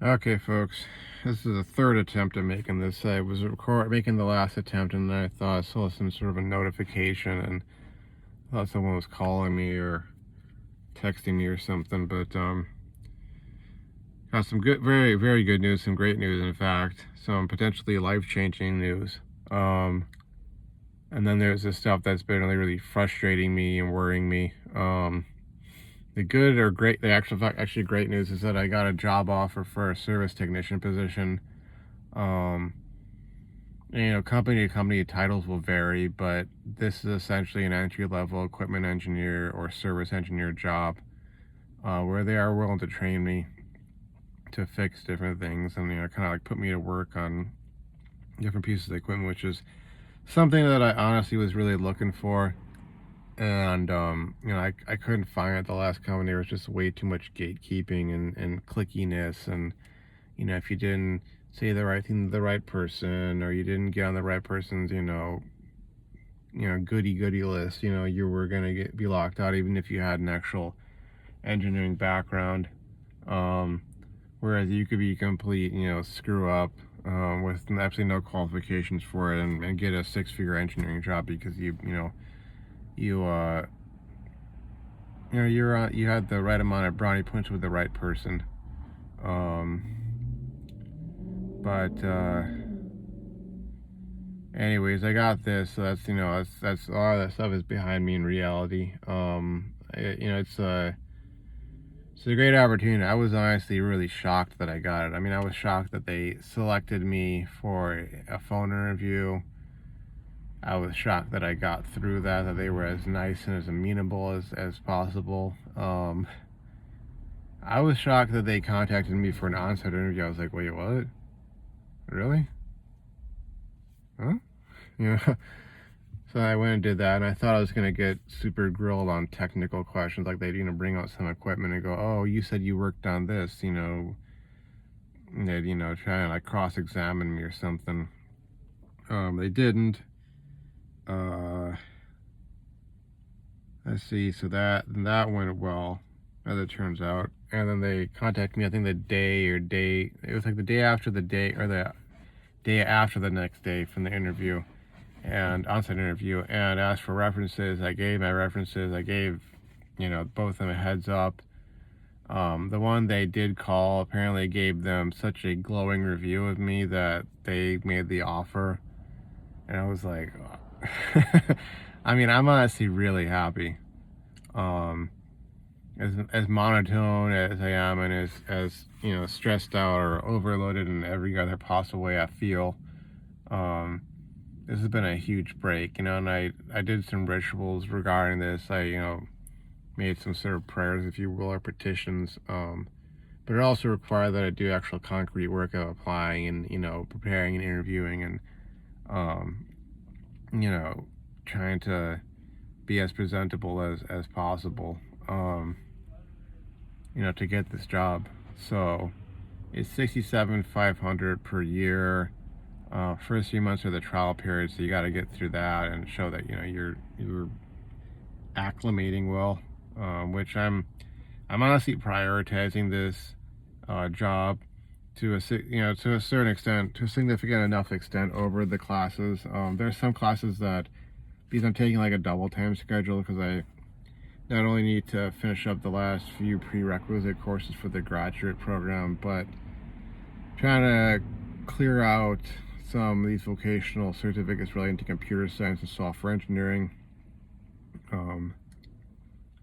Okay, folks, this is the third attempt at making this. I was making the last attempt, and I thought I saw some sort of a notification, and thought someone was calling me or texting me or something. But got some good, very, very good news, some great news, in fact, some potentially life-changing news. And then there's this stuff that's been really, really frustrating me and worrying me. The good or great, the actually great news is that I got a job offer for a service technician position. Um, company to company titles will vary, but this is essentially an entry-level equipment engineer or service engineer job, where they are willing to train me to fix different things and, kind of like put me to work on different pieces of equipment, which is something that I honestly was really looking for. And, I couldn't find it at the last company. There was just way too much gatekeeping and clickiness. And, if you didn't say the right thing to the right person, or you didn't get on the right person's, goody list, you were going to be locked out, even if you had an actual engineering background. Whereas you could be complete, screw up, with absolutely no qualifications for it, and get a six-figure engineering job because you you had the right amount of brownie points with the right person. But anyways, I got this, so that's a lot of that stuff is behind me in reality. It's a great opportunity. I was honestly really shocked that I got it. I mean, I was shocked that they selected me for a phone interview. I was shocked that I got through that they were as nice and as amenable as possible. I was shocked that they contacted me for an on-site interview. I was like, wait, what? Really? Huh? So I went and did that, and I thought I was going to get super grilled on technical questions, like they'd, bring out some equipment and go, oh, you said you worked on this, and they'd, try and like cross-examine me or something. They didn't. Let's see, so that went well, as it turns out. And then they contacted me, I think it was like the day after the day after the next day from the interview, and on-site interview, and asked for references. I gave my references. I gave, both of them a heads up. The one they did call apparently gave them such a glowing review of me that they made the offer. And I was like, I mean, I'm honestly really happy. As monotone as I am, and as stressed out or overloaded in every other possible way I feel, this has been a huge break, and I did some rituals regarding this. I made some sort of prayers, if you will, or petitions, but it also required that I do actual concrete work of applying and preparing and interviewing, and trying to be as presentable as possible, to get this job. So it's $67,500 per year. First few months are the trial period, so you got to get through that and show that you're acclimating well, which I'm honestly prioritizing this job to a certain extent, to a significant enough extent over the classes. There's some classes that, because I'm taking like a double time schedule, because I not only need to finish up the last few prerequisite courses for the graduate program, but trying to clear out some of these vocational certificates relating to computer science and software engineering.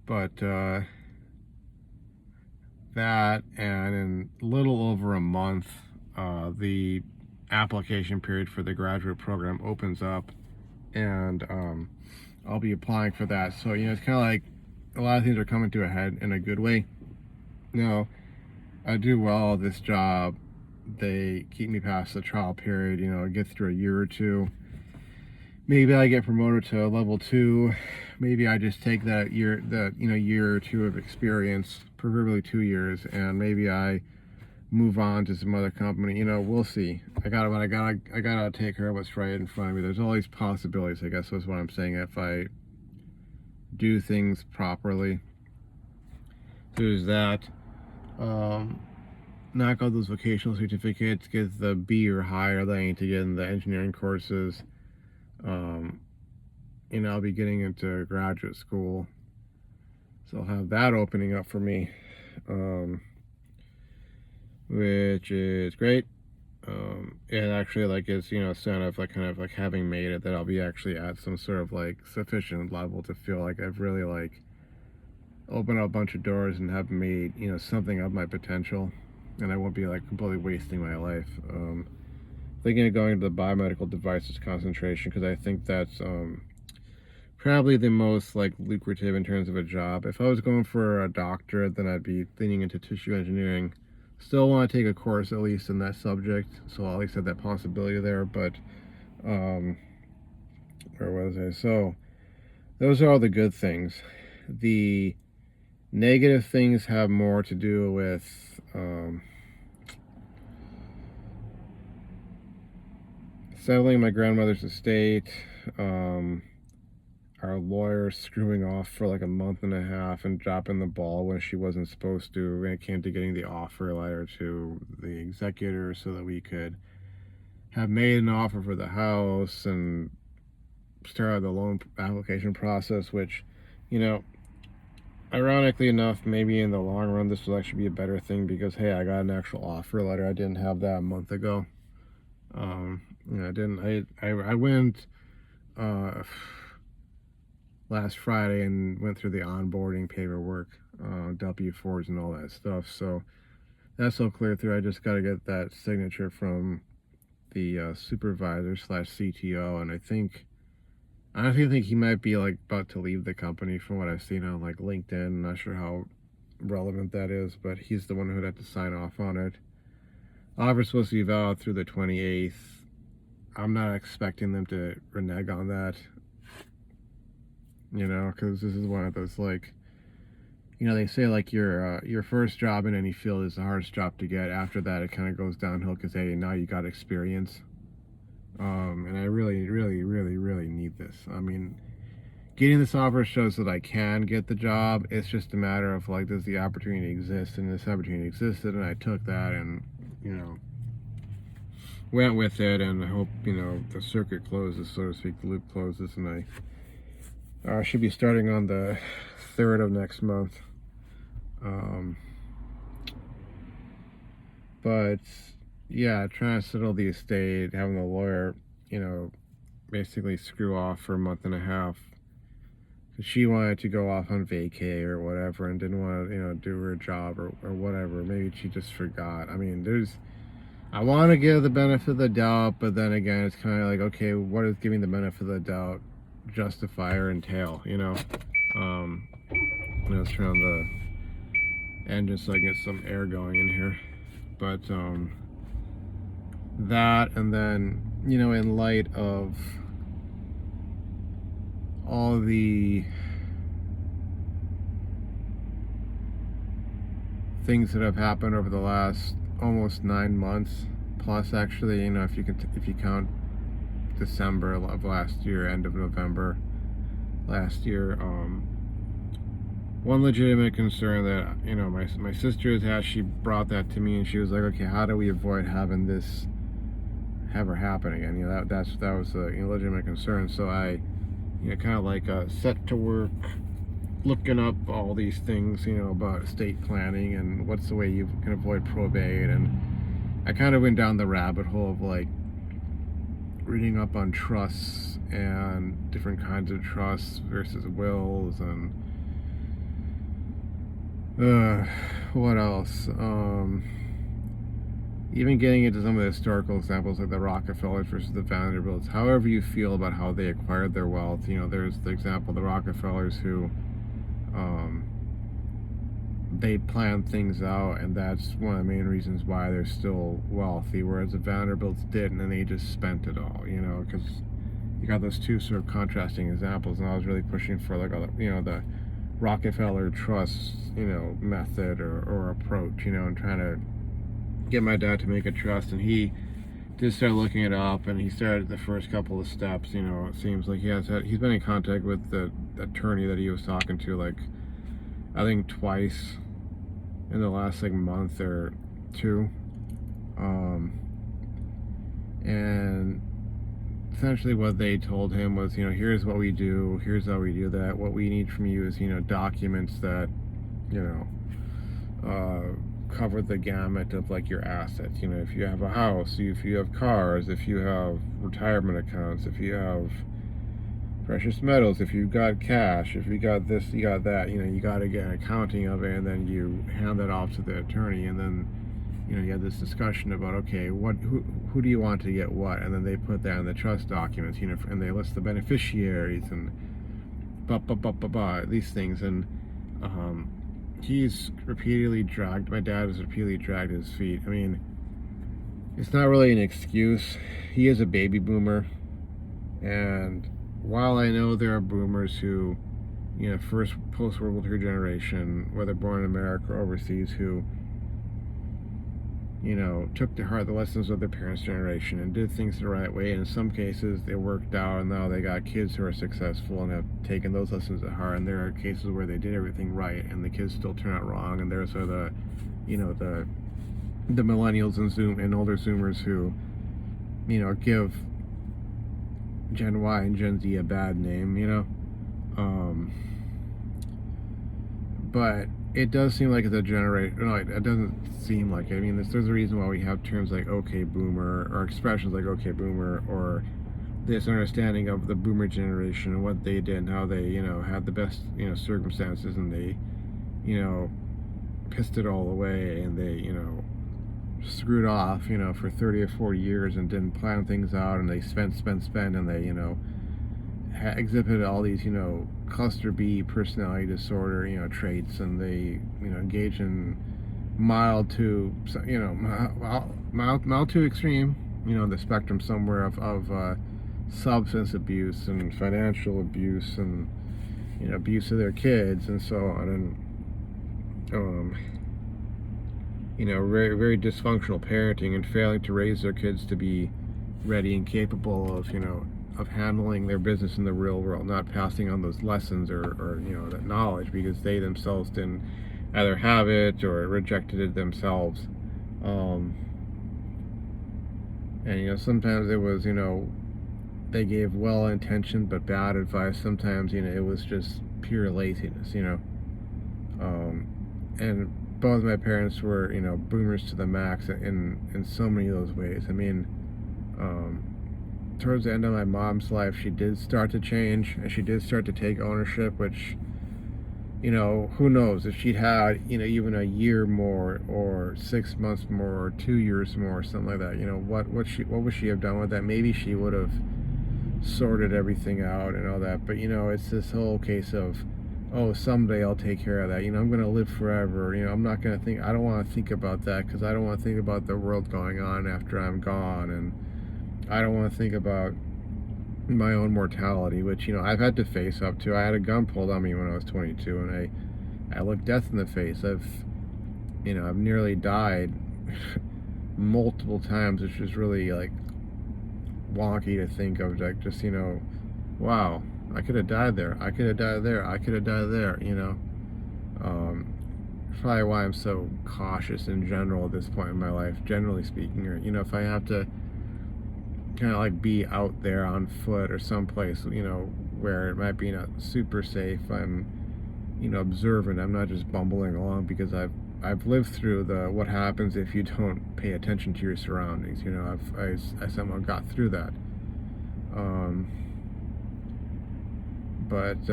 But that, and in a little over a month, the application period for the graduate program opens up, and I'll be applying for that. So it's kind of like a lot of things are coming to a head in a good way. Now, I do well at this job, they keep me past the trial period, get through a year or two. Maybe I get promoted to level 2. Maybe I just take that year or two of experience, preferably 2 years, and maybe I move on to some other company. We'll see. I gotta take care of what's right in front of me. There's all these possibilities, I guess, is what I'm saying, if I do things properly. There's that. knock out those vocational certificates, get the B or higher that I need to get in the engineering courses. Um, I'll be getting into graduate school, so I'll have that opening up for me, which is great. And actually, like, it's, kind of like having made it, that I'll be actually at some sort of like sufficient level to feel like I've really like opened up a bunch of doors and have made, something of my potential, and I won't be like completely wasting my life. Thinking of going to the biomedical devices concentration, because I think that's probably the most like lucrative in terms of a job. If I was going for a doctorate, then I'd be leaning into tissue engineering. Still want to take a course at least in that subject, so I'll at least have that possibility there. But where was I? So those are all the good things. The negative things have more to do with settling my grandmother's estate, our lawyer screwing off for like a month and a half and dropping the ball when she wasn't supposed to when it came to getting the offer letter to the executor so that we could have made an offer for the house and started the loan application process, which, ironically enough, maybe in the long run this will actually be a better thing, because hey, I got an actual offer letter. I didn't have that a month ago. I went last Friday and went through the onboarding paperwork, W-4s and all that stuff. So that's all clear through. I just got to get that signature from the supervisor / CTO, and I honestly think he might be like about to leave the company from what I've seen on like LinkedIn. I'm not sure how relevant that is, but he's the one who'd have to sign off on it. Offer's supposed to be valid through the 28th. I'm not expecting them to renege on that, because this is one of those, like, they say like your first job in any field is the hardest job to get. After that, it kind of goes downhill, because hey, now you got experience. And I really, really, really, really need this. I mean, getting this offer shows that I can get the job. It's just a matter of like, does the opportunity exist? And this opportunity existed, and I took that, and went with it. And I hope the circuit closes, so to speak, the loop closes, and I should be starting on the 3rd of next month. But yeah, trying to settle the estate, having the lawyer, basically screw off for a month and a half. She wanted to go off on vacay or whatever and didn't want to, do her job or whatever. Maybe she just forgot. I mean, I want to give the benefit of the doubt, but then again, it's kind of like, okay, what does giving the benefit of the doubt justify or entail, Let's turn on the engine so I can get some air going in here. But, that, and then, in light of all the things that have happened over the last almost 9 months, plus actually, if you count December of last year, end of November last year, one legitimate concern that my sister has had, she brought that to me, and she was like, okay, how do we avoid having this ever happen again? That was a legitimate concern. So I kind of like set to work looking up all these things about estate planning and what's the way you can avoid probate. And I kind of went down the rabbit hole of like reading up on trusts and different kinds of trusts versus wills, and what else? Even getting into some of the historical examples like the Rockefellers versus the Vanderbilts. However you feel about how they acquired their wealth, there's the example of the Rockefellers who they planned things out, and that's one of the main reasons why they're still wealthy, whereas the Vanderbilts didn't, and they just spent it all, because you got those two sort of contrasting examples. And I was really pushing for like the Rockefeller trust method or approach, and trying to get my dad to make a trust. And he did start looking it up, and he started the first couple of steps. It seems like he's been in contact with the attorney that he was talking to, like I think twice in the last like month or too. And essentially what they told him was, here's what we do, here's how we do that. What we need from you is, documents that, you know, cover the gamut of like your assets. If you have a house, if you have cars, if you have retirement accounts, if you have precious metals, if you've got cash, if you got this, you got that, you got to get an accounting of it, and then you hand that off to the attorney, and then you had this discussion about, okay, who do you want to get what, and then they put that in the trust documents, and they list the beneficiaries and these things, and my dad has repeatedly dragged his feet. I mean, it's not really an excuse. He is a baby boomer, and while I know there are boomers who, first post-World War II generation, whether born in America or overseas, who took to heart the lessons of their parents' generation and did things the right way. And in some cases, they worked out, and now they got kids who are successful and have taken those lessons to heart. And there are cases where they did everything right, and the kids still turn out wrong. And there's the millennials and older Zoomers who, give Gen Y and Gen Z a bad name, but it does seem like it's a generation. No, it doesn't seem like it. I mean, there's a reason why we have terms like "okay boomer" or expressions like "okay boomer," or this understanding of the boomer generation and what they did and how they, had the best, circumstances, and they, pissed it all away, and they, screwed off, for 30 or 40 years and didn't plan things out, and they spent, and they, exhibited all these, cluster B personality disorder, traits, and they, engage in mild to extreme, the spectrum somewhere of substance abuse and financial abuse and, abuse of their kids and so on, and very, very dysfunctional parenting and failing to raise their kids to be ready and capable of, of handling their business in the real world, not passing on those lessons or that knowledge because they themselves didn't either have it or rejected it themselves. And sometimes it was, they gave well-intentioned but bad advice. Sometimes, it was just pure laziness, and both my parents were, boomers to the max in so many of those ways. I mean, towards the end of my mom's life, she did start to change, and she did start to take ownership, which, who knows if she'd had, even a year more or 6 months more or 2 years more or something like that, what would she have done with that? Maybe she would have sorted everything out and all that, but it's this whole case of, oh, someday I'll take care of that, I'm going to live forever, I'm not going to think, I don't want to think about that because I don't want to think about the world going on after I'm gone, and I don't want to think about my own mortality, which, I've had to face up to. I had a gun pulled on me when I was 22, and I looked death in the face. I've nearly died multiple times, which is really, like, wonky to think of, like, just, wow, I could have died there, I could have died there, I could have died there, probably why I'm so cautious in general at this point in my life, generally speaking, or, if I have to kind of like be out there on foot or someplace, where it might be not super safe, I'm, observant. I'm not just bumbling along, because I've lived through what happens if you don't pay attention to your surroundings. I somehow got through that. But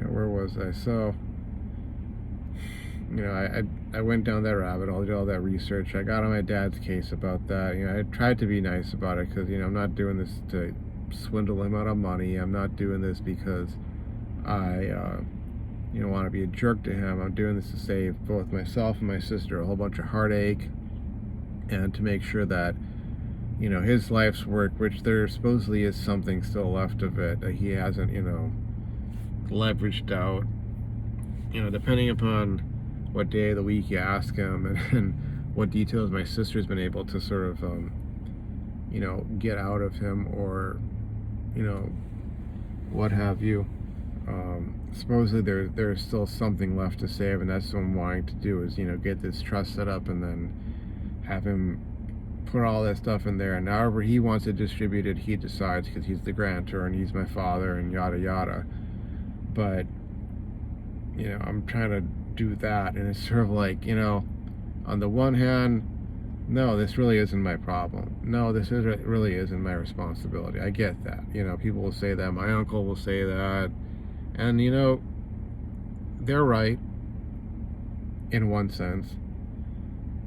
where was I? So, I went down that rabbit hole, did all that research. I got on my dad's case about that. I tried to be nice about it because, I'm not doing this to swindle him out of money. I'm not doing this because I, want to be a jerk to him. I'm doing this to save both myself and my sister a whole bunch of heartache, and to make sure that, his life's work, which there supposedly is something still left of it, that he hasn't, leveraged out, depending upon what day of the week you ask him, and what details my sister's been able to sort of, get out of him, or, what have you. Supposedly there's still something left to save, and that's what I'm wanting to do is, get this trust set up and then have him put all that stuff in there, and however he wants it distributed, he decides, because he's the grantor and he's my father and yada yada. But I'm trying to do that, and it's sort of like, on the one hand, no, this really isn't my problem. No, really isn't my responsibility. I get that. People will say that. My uncle will say that. And, they're right in one sense.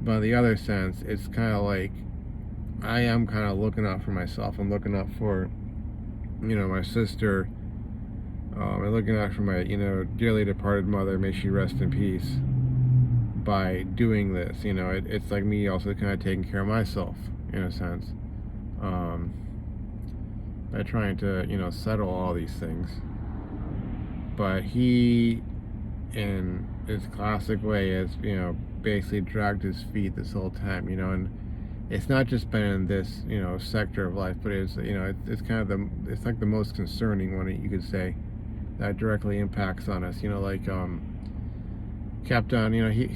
But in the other sense, it's kind of like I am kind of looking out for myself. I'm looking out for, my sister. I'm looking out for my, dearly departed mother. May she rest in peace. By doing this, it's like me also kind of taking care of myself in a sense, by trying to settle all these things. But he, in his classic way, has basically dragged his feet this whole time, and it's not just been in this sector of life, but it's it's kind of it's like the most concerning one, you could say, that directly impacts on us. Like kept on, he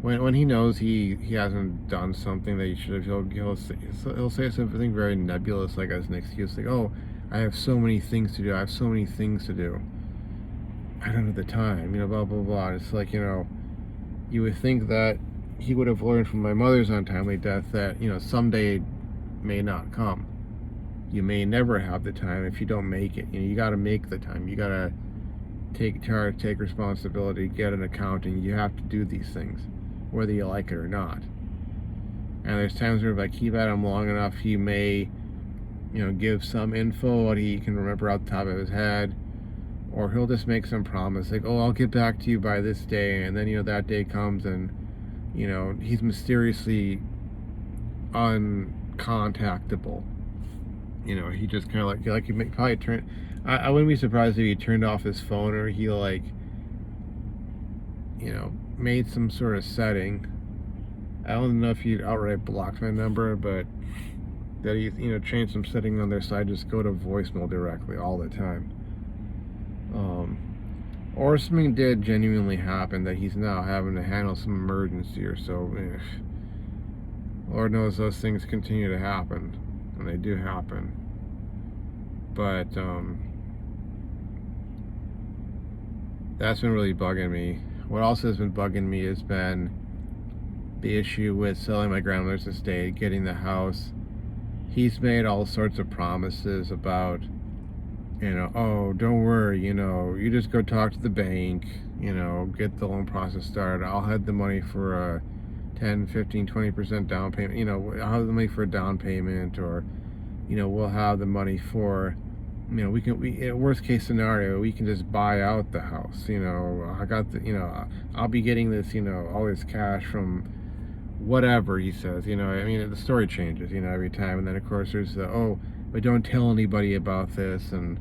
when he knows he hasn't done something that he should have, he'll say something very nebulous, like as an excuse, like, oh, I have so many things to do, I don't have the time, blah blah blah. It's like, you would think that he would have learned from my mother's untimely death that someday may not come. You may never have the time if you don't make it. You got to make the time. You got to take charge, take responsibility, get an accounting. You have to do these things, whether you like it or not. And there's times where if I keep at him long enough, he may, give some info what he can remember out the top of his head, or he'll just make some promise, like, oh, I'll get back to you by this day, and then that day comes, and he's mysteriously uncontactable. He just kind of like he probably turn. I wouldn't be surprised if he turned off his phone, or he made some sort of setting. I don't know if he outright blocked my number, but that he changed some setting on their side, just go to voicemail directly all the time. Or something did genuinely happen that he's now having to handle some emergency or so. Lord knows those things continue to happen, and they do happen. But that's been really bugging me. What also has been bugging me has been the issue with selling my grandmother's estate, getting the house. He's made all sorts of promises about, oh, don't worry, you just go talk to the bank, get the loan process started. I'll have the money for a 10, 15, 20% down payment. I'll have the money for a down payment, or, we'll have the money for, worst case scenario, we can just buy out the house. I got the, I'll be getting this, all this cash from whatever, he says. The story changes, every time. And then, of course, there's the, oh, but don't tell anybody about this. And,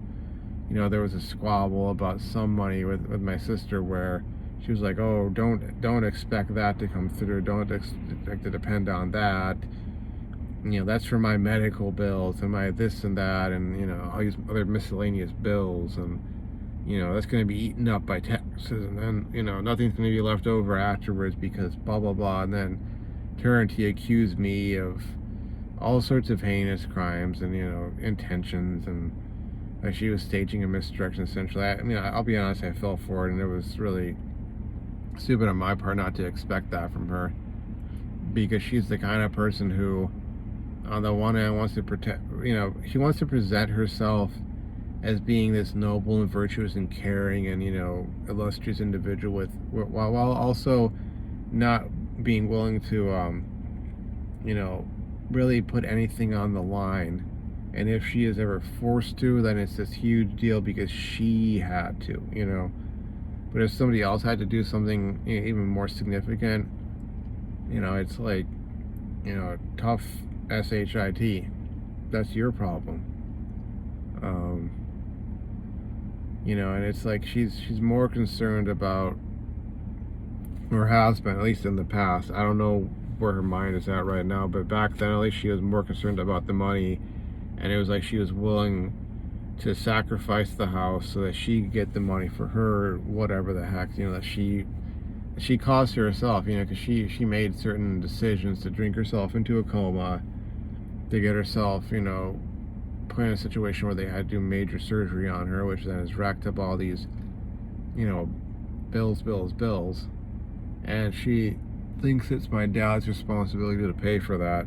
there was a squabble about some money with my sister, where she was like, oh, don't expect that to come through. Don't expect to depend on that. That's for my medical bills and my this and that, and all these other miscellaneous bills, and that's going to be eaten up by taxes, and then nothing's going to be left over afterwards because blah blah blah. And then he accused me of all sorts of heinous crimes and intentions, and like she was staging a misdirection essentially. I'll be honest, I fell for it, and it was really stupid on my part not to expect that from her, because she's the kind of person who, on the one hand, wants to protect, she wants to present herself as being this noble and virtuous and caring and, illustrious individual, while also not being willing to, really put anything on the line. And if she is ever forced to, then it's this huge deal because she had to, But if somebody else had to do something even more significant, it's like, tough SHIT. That's your problem. And it's like she's more concerned about, or has been, at least in the past. I don't know where her mind is at right now, but back then at least she was more concerned about the money, and it was like she was willing to sacrifice the house so that she could get the money for her, whatever the heck, that she caused herself, because she made certain decisions to drink herself into a coma, to get herself, put in a situation where they had to do major surgery on her, which then has racked up all these, bills, and she thinks it's my dad's responsibility to pay for that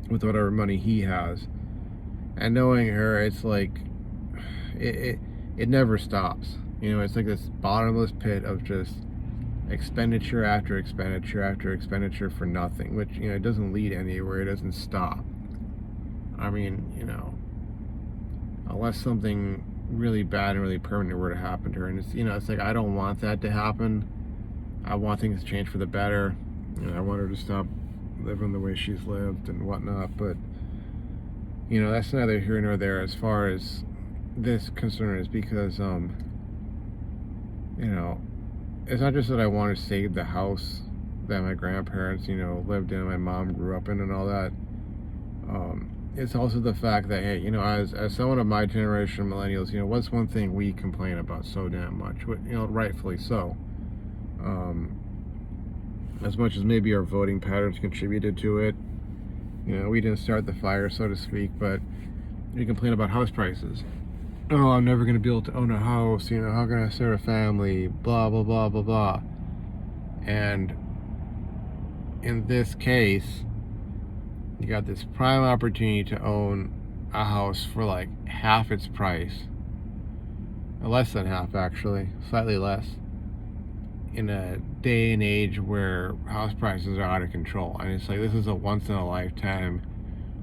with whatever money he has. And knowing her, it's like it never stops. It's like this bottomless pit of just expenditure after expenditure after expenditure for nothing, which it doesn't lead anywhere. It doesn't stop. I mean, unless something really bad and really permanent were to happen to her, and it's like, I don't want that to happen. I want things to change for the better. I want her to stop living the way she's lived and whatnot, but that's neither here nor there as far as this concern is, because it's not just that I want to save the house that my grandparents lived in, my mom grew up in, and all that. It's also the fact that, hey, as someone of my generation, millennials, what's one thing we complain about so damn much? Rightfully so. As much as maybe our voting patterns contributed to it, we didn't start the fire, so to speak, but we complain about house prices. Oh, I'm never going to be able to own a house, how can I start a family, blah, blah, blah, blah, blah. And in this case, you got this prime opportunity to own a house for like half its price, less than half actually, slightly less, in a day and age where house prices are out of control. And it's like, this is a once in a lifetime,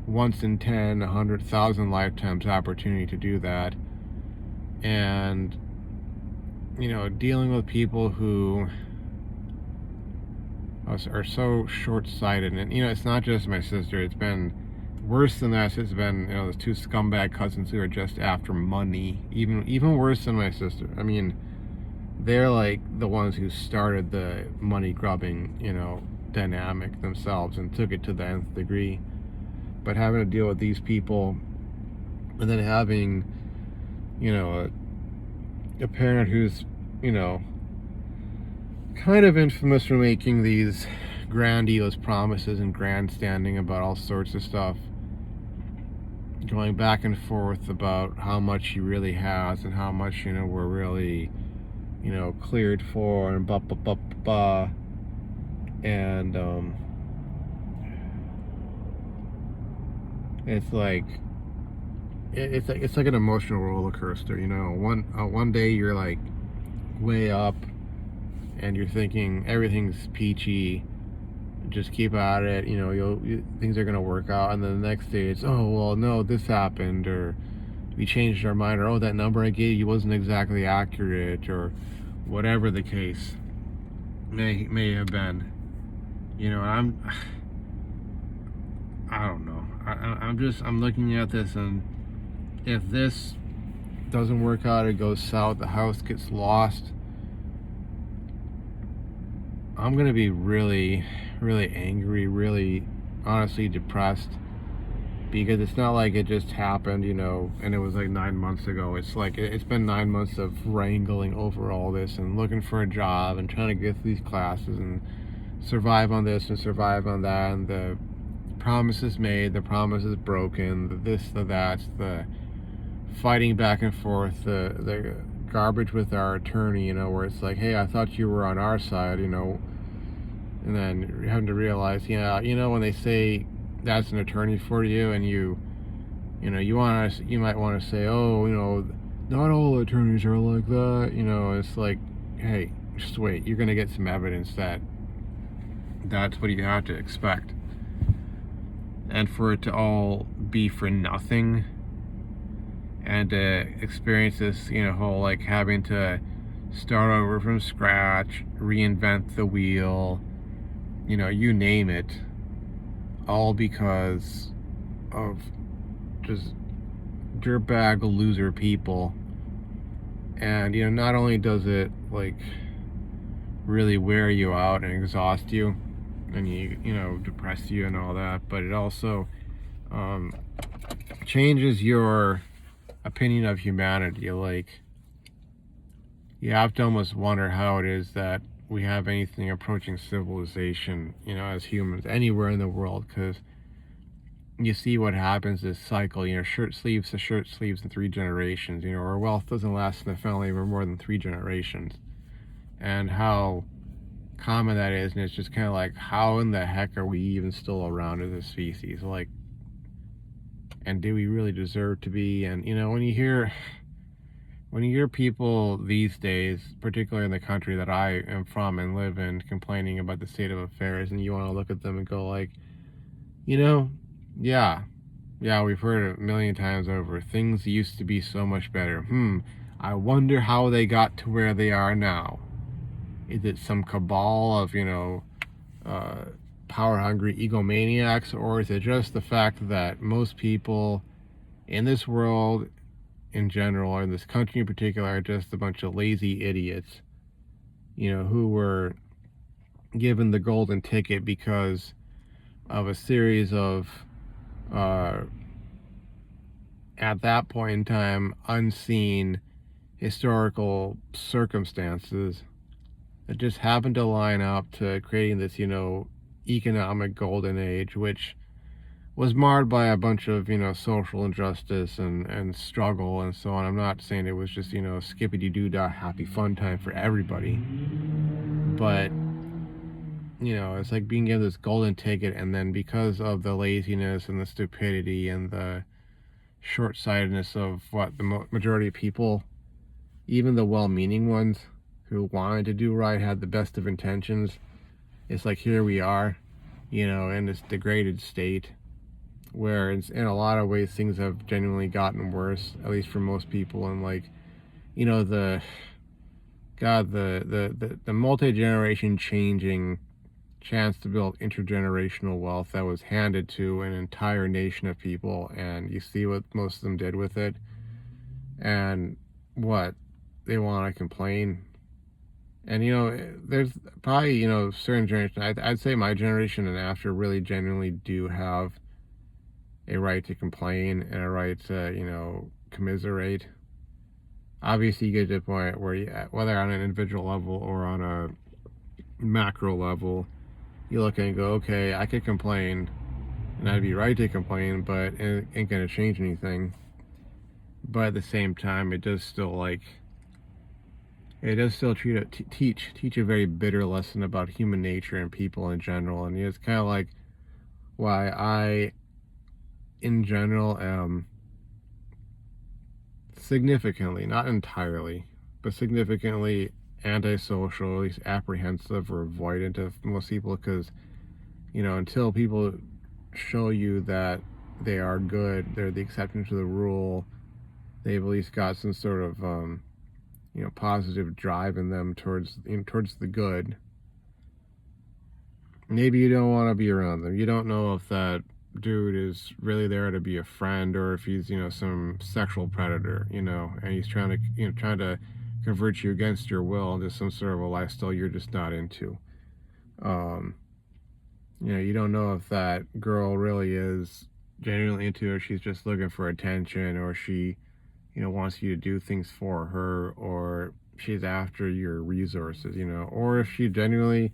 once in 10, 100,000 lifetimes opportunity to do that. And dealing with people who are so short-sighted, and it's not just my sister, it's been worse than that. It's been those two scumbag cousins who are just after money, even worse than my sister. I mean, they're like the ones who started the money grubbing dynamic themselves and took it to the nth degree. But having to deal with these people, and then having a parent who's kind of infamous for making these grandiose promises and grandstanding about all sorts of stuff, going back and forth about how much he really has and how much we're really cleared for, and blah blah blah blah. And it's like an emotional roller coaster. One day you're like way up and you're thinking everything's peachy, just keep at it, things are gonna work out, and then the next day it's, oh well, no, this happened, or we changed our mind, or oh, that number I gave you wasn't exactly accurate, or whatever the case may have been. I don't know. I'm looking at this, and if this doesn't work out, it goes south, the house gets lost, I'm gonna be really, really angry, really honestly depressed, because it's not like it just happened, and it was like 9 months ago. It's like it's been 9 months of wrangling over all this and looking for a job and trying to get through these classes and survive on this and survive on that, and the promises made, the promises broken, the this, the that, the fighting back and forth, the garbage with our attorney, where it's like, hey, I thought you were on our side, and then you're having to realize, when they say that's an attorney for you, and you might want to say, oh, not all attorneys are like that, it's like, hey, just wait, you're gonna get some evidence that that's what you have to expect. And for it to all be for nothing, and to experience this, whole like having to start over from scratch, reinvent the wheel, you name it, all because of just dirtbag loser people. And not only does it like really wear you out and exhaust you, and depress you and all that, but it also changes your opinion of humanity. Like, you have to almost wonder how it is that we have anything approaching civilization, as humans, anywhere in the world, because you see what happens, this cycle, shirt sleeves to shirt sleeves in 3 generations, our wealth doesn't last in the family for more than 3 generations. And how common that is, and it's just kind of like, how in the heck are we even still around as a species? Like, and do we really deserve to be? And when you hear people these days, particularly in the country that I am from and live in, complaining about the state of affairs, and you want to look at them and go like, yeah, we've heard it a million times over. Things used to be so much better. I wonder how they got to where they are now. Is it some cabal of, power-hungry egomaniacs, or is it just the fact that most people in this world in general, or in this country in particular, are just a bunch of lazy idiots, who were given the golden ticket because of a series of at that point in time, unseen historical circumstances that just happened to line up to creating this, economic golden age, which was marred by a bunch of, social injustice and struggle and so on. I'm not saying it was just, skippity-doo-dah happy fun time for everybody, but it's like being given this golden ticket, and then because of the laziness and the stupidity and the short-sightedness of what the majority of people, even the well-meaning ones who wanted to do right, had the best of intentions, it's like, here we are, in this degraded state where in a lot of ways things have genuinely gotten worse, at least for most people. And like, the multi-generation changing chance to build intergenerational wealth that was handed to an entire nation of people, and you see what most of them did with it, and what they want to complain. And there's probably certain generations, I'd say my generation and after, really genuinely do have a right to complain and a right to commiserate. Obviously you get to the point where whether on an individual level or on a macro level, you look and go, okay, I could complain, and I'd be right to complain, but it ain't gonna change anything. But at the same time, it does still teach a very bitter lesson about human nature and people in general. And it's kind of like why I, in general, am significantly, not entirely, but significantly antisocial, at least apprehensive or avoidant of most people, because until people show you that they are good, they're the exception to the rule, they've at least got some sort of positive drive in them towards the good, maybe you don't want to be around them. You don't know if that dude is really there to be a friend, or if he's some sexual predator, and he's trying to convert you against your will into some sort of a lifestyle you're just not into. You don't know if that girl really is genuinely into it, or she's just looking for attention, or she wants you to do things for her, or she's after your resources, or if she genuinely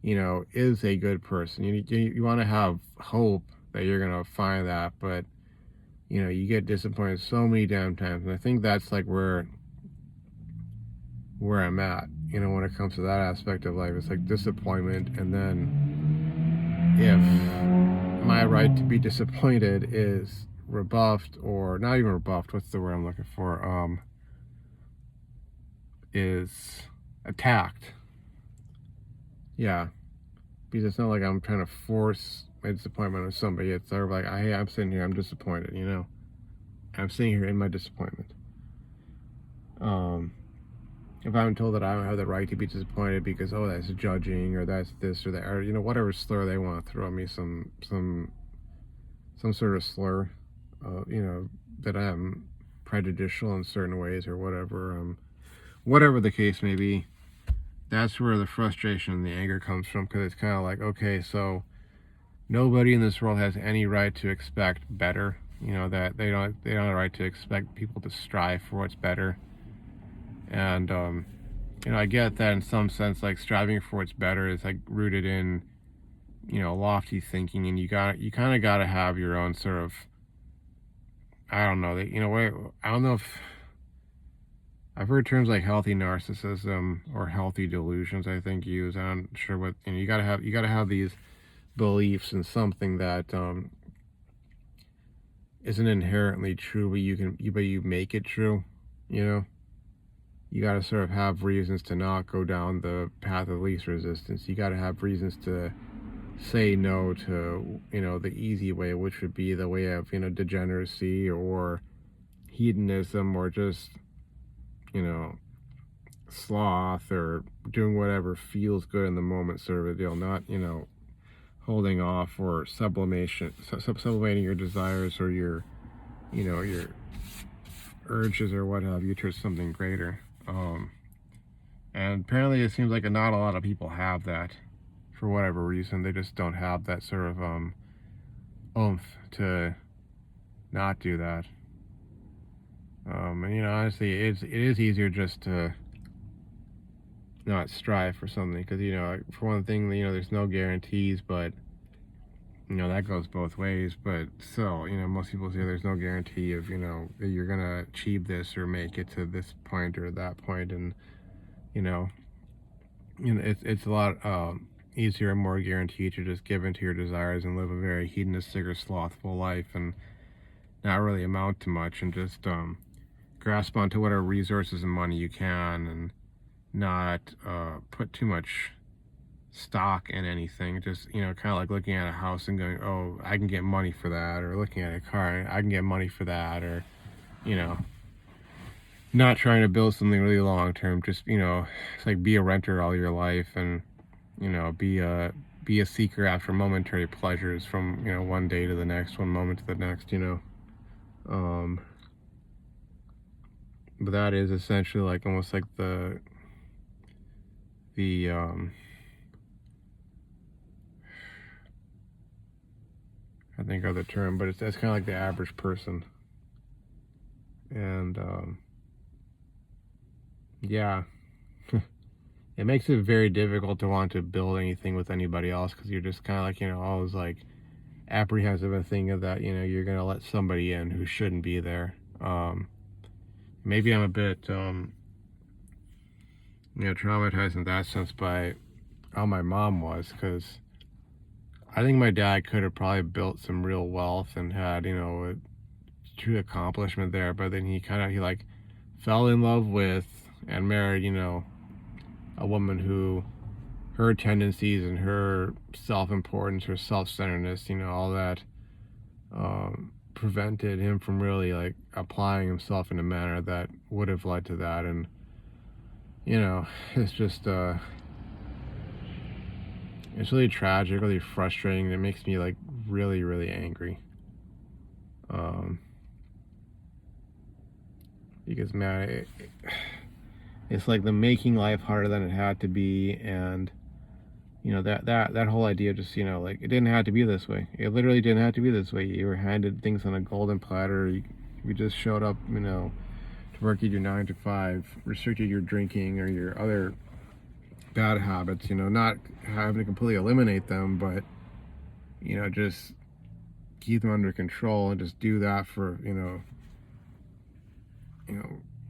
is a good person. You want to have hope that you're going to find that, but you get disappointed so many damn times. And I think that's like where I'm at, when it comes to that aspect of life. It's like disappointment, and then if my right to be disappointed is rebuffed, or not even rebuffed, what's the word I'm looking for, is attacked. Yeah, because it's not like I'm trying to force my disappointment on somebody. It's sort of like, hey, I'm sitting here, I'm disappointed, I'm sitting here in my disappointment. If I'm told that I don't have the right to be disappointed because, oh, that's judging, or that's this or that, or whatever slur they want to throw at me, some sort of slur, that I'm prejudicial in certain ways, or whatever the case may be, that's where the frustration and the anger comes from, because it's kind of like, okay, so nobody in this world has any right to expect better that they don't have the right to expect people to strive for what's better. And I get that in some sense, like striving for what's better is like rooted in lofty thinking, and you kind of got to have your own sort of, I don't know, that I don't know if I've heard terms like healthy narcissism or healthy delusions, I think, used. I'm not sure what, you gotta have these beliefs in something that isn't inherently true, but you make it true. You know, you got to sort of have reasons to not go down the path of least resistance. You got to have reasons to say no to the easy way, which would be the way of degeneracy or hedonism, or just you know sloth, or doing whatever feels good in the moment sort of a deal, not holding off or sublimating your desires or your urges or what have you to something greater. And apparently it seems like not a lot of people have that for whatever reason. They just don't have that sort of oomph to not do that. And honestly, it is easier just to not strive for something, because for one thing, there's no guarantees, but that goes both ways. But still, most people say there's no guarantee of that you're gonna achieve this or make it to this point or that point. And it's a lot easier and more guaranteed to just give into your desires and live a very hedonistic or slothful life and not really amount to much, and just grasp onto whatever resources and money you can, and not put too much stock in anything. Just kind of like looking at a house and going, oh, I can get money for that, or looking at a car, I can get money for that, or not trying to build something really long term. Just it's like be a renter all your life, and be a seeker after momentary pleasures from one day to the next, one moment to the next. But that is essentially like almost like the I think of the term, but that's kind of like the average person. And yeah, it makes it very difficult to want to build anything with anybody else, because you're just kind of like always like apprehensive of thinking that you're gonna let somebody in who shouldn't be there. Maybe I'm a bit traumatized in that sense by how my mom was, because I think my dad could have probably built some real wealth and had a true accomplishment there, but then he like fell in love with and married a woman who, her tendencies and her self-importance, her self-centeredness, all that prevented him from really like applying himself in a manner that would have led to that. And it's just it's really tragic, really frustrating. It makes me like really, really angry. Because man, it's like the making life harder than it had to be. And that whole idea, just like, it didn't have to be this way. It literally didn't have to be this way. You were handed things on a golden platter. You just showed up to work at your 9 to 5, restricted your drinking or your other bad habits, not having to completely eliminate them, but just keep them under control, and just do that for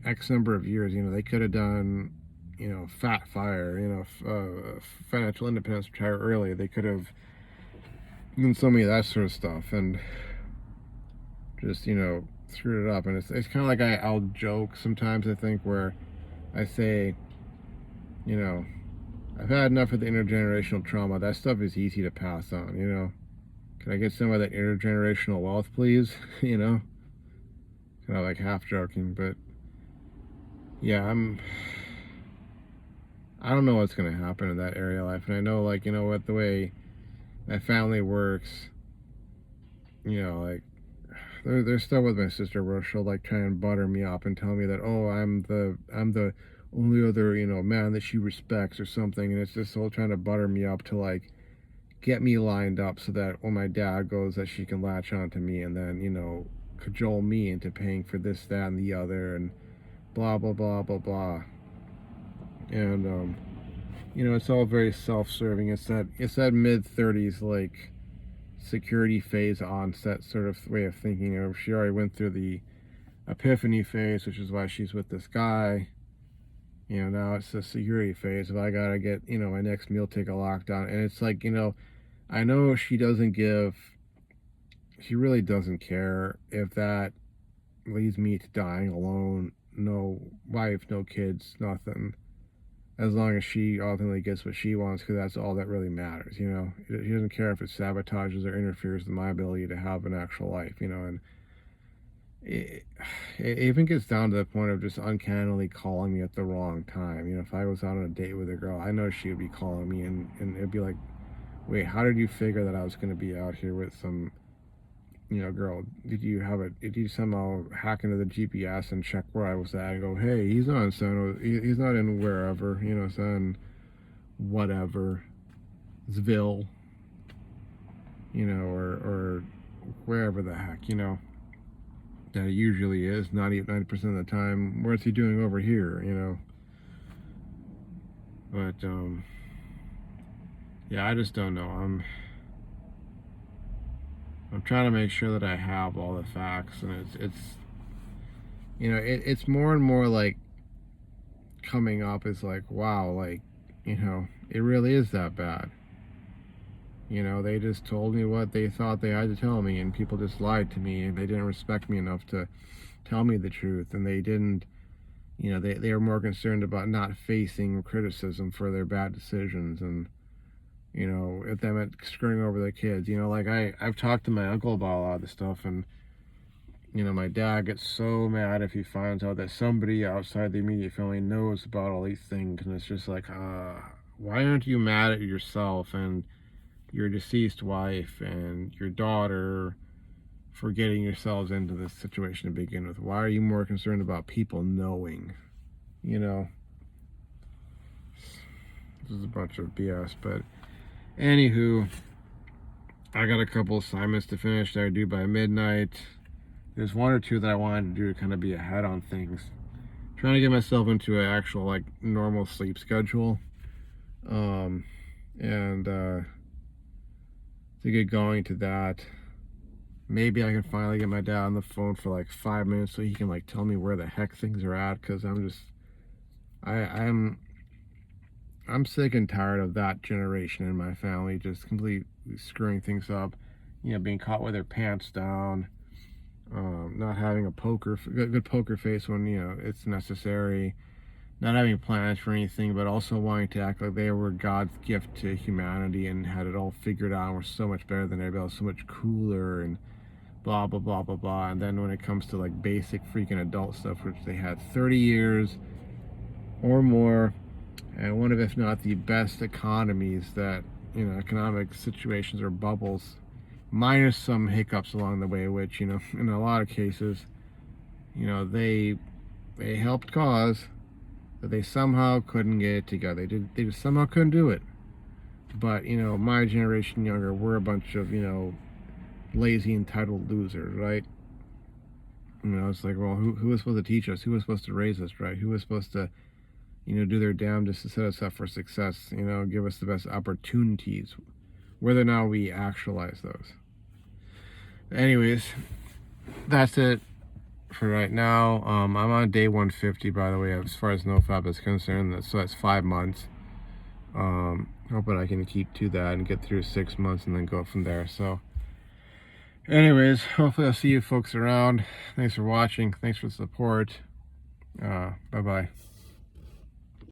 X number of years. They could have done fat fire, financial independence, retire early. They could have done so many of that sort of stuff, and just screwed it up. And it's kind of like I'll joke sometimes, I think, where I say I've had enough of the intergenerational trauma. That stuff is easy to pass on. Can I get some of that intergenerational wealth, please? Kind of like half joking, but yeah, I don't know what's gonna happen in that area of life. And I know, like, what, the way my family works, like, they're still with my sister, where she'll like try and butter me up and tell me that, oh, I'm the only other man that she respects or something. And it's just all trying to butter me up to like get me lined up so that when my dad goes, that she can latch on to me and then, you know, cajole me into paying for this, that, and the other, and blah, blah, blah, blah, blah. And, you know, it's all very self-serving. It's that mid-30s, like, security phase onset sort of way of thinking of. She already went through the epiphany phase, which is why she's with this guy. You know, now it's the security phase. If I gotta get, you know, my next meal ticket locked down. And it's like, you know, I know she really doesn't care if that leads me to dying alone. No wife, no kids, nothing. As long as she ultimately gets what she wants, because that's all that really matters, you know. She doesn't care if it sabotages or interferes with my ability to have an actual life, you know. And it even gets down to the point of just uncannily calling me at the wrong time. You know, if I was out on a date with a girl, I know she would be calling me, and it'd be like, wait, how did you figure that I was going to be out here with some, you know, girl? Did you somehow hack into the GPS and check where I was at and go, hey, he's not in he's not in wherever, you know, son, whatever, Zville, you know, or wherever the heck, you know, that it usually is, 90% of the time. What's he doing over here, you know? But, yeah, I just don't know. I'm trying to make sure that I have all the facts, and it's you know, it's more and more like coming up as like, wow, like, you know, it really is that bad. You know, they just told me what they thought they had to tell me, and people just lied to me, and they didn't respect me enough to tell me the truth, and they didn't, you know, they were more concerned about not facing criticism for their bad decisions. And you know, if that meant screwing over the kids, you know, like I've talked to my uncle about a lot of this stuff, and you know, my dad gets so mad if he finds out that somebody outside the immediate family knows about all these things, and it's just like, why aren't you mad at yourself and your deceased wife and your daughter for getting yourselves into this situation to begin with? Why are you more concerned about people knowing? You know, this is a bunch of BS, but anywho, I got a couple assignments to finish that I do by midnight. There's one or two that I wanted to do to kind of be ahead on things. Trying to get myself into an actual, like, normal sleep schedule. And to get going to that. Maybe I can finally get my dad on the phone for like 5 minutes so he can like tell me where the heck things are at, because I'm sick and tired of that generation in my family just completely screwing things up. You know, being caught with their pants down, not having a good poker face when, you know, it's necessary, not having plans for anything, but also wanting to act like they were God's gift to humanity and had it all figured out and were so much better than everybody else, so much cooler, and blah, blah, blah, blah, blah. And then when it comes to like basic freaking adult stuff, which they had 30 years or more, and one of, if not the best economies that, you know, economic situations or bubbles, minus some hiccups along the way, which, you know, in a lot of cases, you know, they helped cause, but they somehow couldn't get it together. They just somehow couldn't do it. But, you know, my generation younger, we're a bunch of, you know, lazy, entitled losers, right? You know, it's like, well, who was supposed to teach us? Who was supposed to raise us, right? Who was supposed to, you know, do their damnedest to set us up for success, you know, give us the best opportunities, whether or not we actualize those. Anyways, that's it for right now. I'm on day 150, by the way, as far as NoFap is concerned. So that's 5 months. Hoping I can keep to that and get through 6 months and then go from there. So anyways, hopefully I'll see you folks around. Thanks for watching. Thanks for the support. Bye-bye.